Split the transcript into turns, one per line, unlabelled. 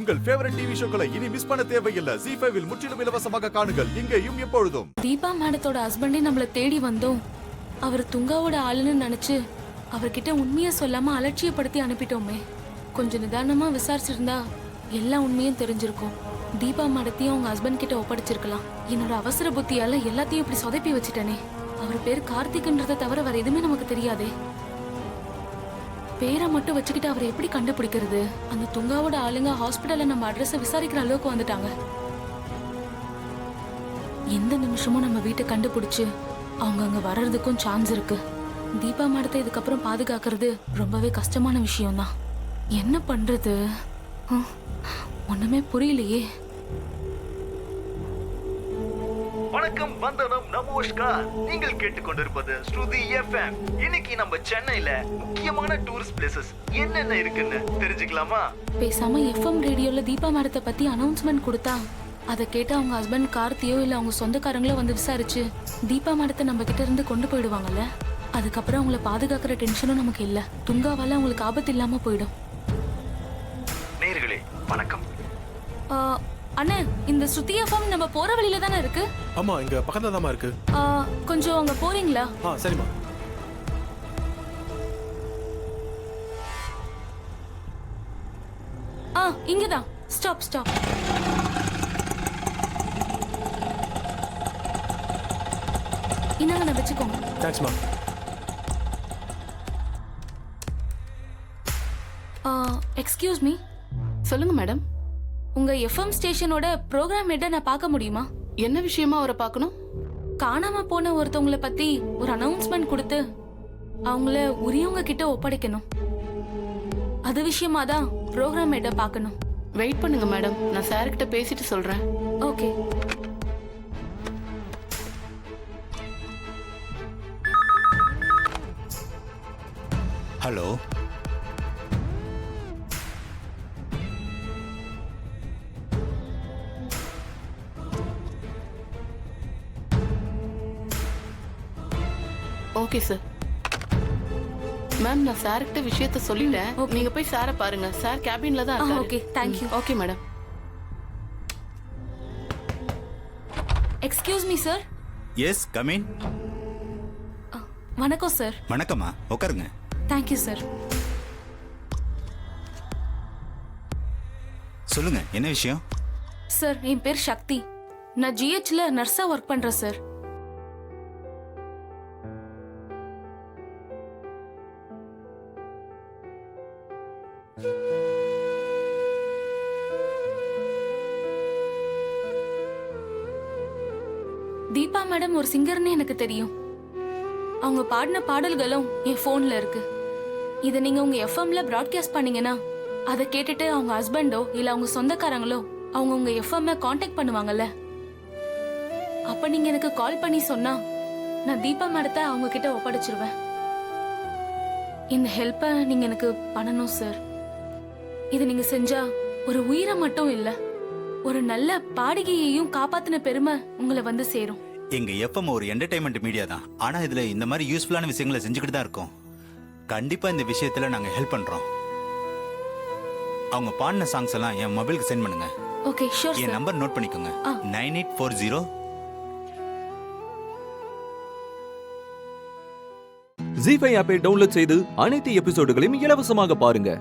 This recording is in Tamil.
உங்கள் ஃபேவரட் டிவி ஷோக்களை இனி மிஸ் பண்ண தேவையில்லை. ZEE5 இல் முற்றிலும் இலவசமாக காணுங்கள், இங்கேயும் எப்பொழுதும்.
தீபா மேடத்தோட ஹஸ்பண்டே நம்மள தேடி வந்தோம். அவர் துங்காவோட ஆளுன்னு நினைச்சு அவர்கிட்ட உண்மையை சொல்லாம அலட்சியப்படுத்தி அனுப்பிட்டோமே. கொஞ்சம் நிதானமா விசாரிச்சிருந்தா எல்லா உண்மையும் தெரிஞ்சிருக்கும். தீபா மேடத்தையும் அவங்க ஹஸ்பண்ட் கிட்ட ஒப்படைச்சிருக்கலாம். என்னோட அவசர புத்தியால எல்லாத்தையும் இப்படி சொதப்பி வச்சுட்டேனே. அவர் பேர் கார்த்திக்ன்றதை தவிர வேற எதுவுமே நமக்கு தெரியாதே. பேரை மட்டும் வச்சுக்கிட்டு அவரை எப்படி கண்டுபிடிக்கிறது? அந்த துங்காவோட ஆளுங்க ஹாஸ்பிட்டல்ல நம்ம அட்ரஸை விசாரிக்கிற அளவுக்கு வந்துட்டாங்க. எந்த நிமிஷமும் நம்ம வீட்டை கண்டுபிடிச்சு அவங்க அங்க வர்றதுக்கும் சான்ஸ் இருக்கு. தீபா மேடத்தை இதுக்கப்புறம் பாதுகாக்கிறது ரொம்பவே கஷ்டமான விஷயம்தான். என்ன பண்றது? ஒண்ணுமே புரியலையே.
வணக்கம், வந்தனம், நமஸ்கார். நீங்கள் கேட்டுக்கொண்டிருப்பது ஸ்ருதி எஃப்எம். இன்னைக்கு நம்ம சென்னையில முக்கியமான டூரிஸ்ட் பிளேசஸ் என்னென்ன இருக்குன்னு தெரிஞ்சுக்கலாமா?
பேசாம எஃப்எம் ரேடியோல தீபா மேடத்தை பத்தி அனௌன்ஸ்மெண்ட் கொடுத்தா அதை கேட்டு அவங்க ஹஸ்பண்ட் கார்த்தியோ இல்ல அவங்க சொந்தக்காரங்களோ வந்து விசாரிச்சு தீபா மேடத்தை நம்ம கிட்ட இருந்து கொண்டு போயிடுவாங்கல்ல. அதுக்கப்புறம் அவங்கள பாதுகாக்கிற டென்ஷனும் நமக்கு இல்ல. துங்காவால அவங்களுக்கு ஆபத்து இல்லாம போயிடும்.
நேயர்களே வணக்கம்.
அண்ணே, இந்த ஸ்ருதி எஃப்எம் நம்ம போற வழியில தானே இருக்கு?
ஆமா, இங்க பக்கத்துல தான் இருக்கு.
கொஞ்சம் அங்க போறீங்களா?
சரிம்மா.
இங்கதான். Stop stop. இன்னாங்க நான் வச்சுக்கோங்க.
தேங்க்ஸ்மா.
Excuse me.
சொல்லுங்க மேடம்.
உங்க எஃப்எம் ஸ்டேஷனோட ப்ரோக்ராம் ஹெட்ட நான் பார்க்க முடியுமா?
என்ன விஷயமா அவரை பார்க்கணும்?
காணாம போன ஒருத்தவங்கள பத்தி ஒரு அனௌன்ஸ்மெண்ட் கொடுத்து அவங்கள உரியவங்க கிட்ட ஒப்படைக்கணும். அது விஷயமா தான் ப்ரோக்ராம் ஹெட்ட பார்க்கணும்.
வெயிட் பண்ணுங்க மேடம், நான் சார் கிட்ட பேசிட்டு சொல்றேன்.
Okay.
Hello,
okay sir. Ma'am, நான் சார் கிட்ட விஷயத்த சொல்லிட்டேன். நீங்க போய் சாரை பாருங்க. சார் கேபின்ல தான் இருக்காரு.
Okay, thank you.
Okay madam.
Excuse me sir.
Yes, come in.
வணக்கம் சார்.
வணக்கம்மா, உட்காருங்க.
Thank you sir.
சொல்லுங்க, என்ன விஷயம்?
சார், என் பேர் சக்தி. நான் ஜிஹெச்ல நர்ஸா ஒர்க் பண்றேன் சார். தீபா மேடம் ஒரு சிங்கர்னு எனக்கு தெரியும். அவங்க பாடின பாடல்களும் என் போன்ல இருக்கு. இதை நீங்க உங்க எஃப்எம்ல பிராட்காஸ்ட் பண்ணீங்கன்னா அதை கேட்டுட்டு அவங்க ஹஸ்பண்டோ இல்ல அவங்க சொந்தக்காரங்களோ அவங்க உங்க எஃப்எம் கான்டாக்ட் பண்ணுவாங்கல்ல. அப்ப நீங்க எனக்கு கால் பண்ணி சொன்னா நான் தீபா மேடத்தை அவங்க கிட்ட ஒப்படைச்சிருவேன். இந்த ஹெல்ப்பை நீங்க எனக்கு பண்ணணும் சார். இதை நீங்க செஞ்சா ஒரு உயிரை மட்டும் இல்ல, ஒரு நல்ல பாடகியையும் காப்பாத்தின பெருமை உங்களை வந்து சேரும்.
எங்க எஃப்எம் ஒரு என்டர்டைன்மெண்ட் மீடியா தான். ஆனா இதுல இந்த மாதிரி யூஸ்ஃபுல்லான விஷயங்களை செஞ்சுக்கிட்டு தான் இருக்கோம். கண்டிப்பா இந்த விஷயத்துல நாங்க ஹெல்ப் பண்றோம். அவங்க பாடின சாங்ஸ் எல்லாம் என் மொபைலுக்கு சென்ட் பண்ணுங்க.
Okay, sure sir.
என் நம்பர் நோட் பண்ணிக்கோங்க. 9840.
ZEE5 ஆப்பை டவுன்லோட் செய்து அனைத்து எபிசோடுகளையும் இலவசமாக பாருங்க.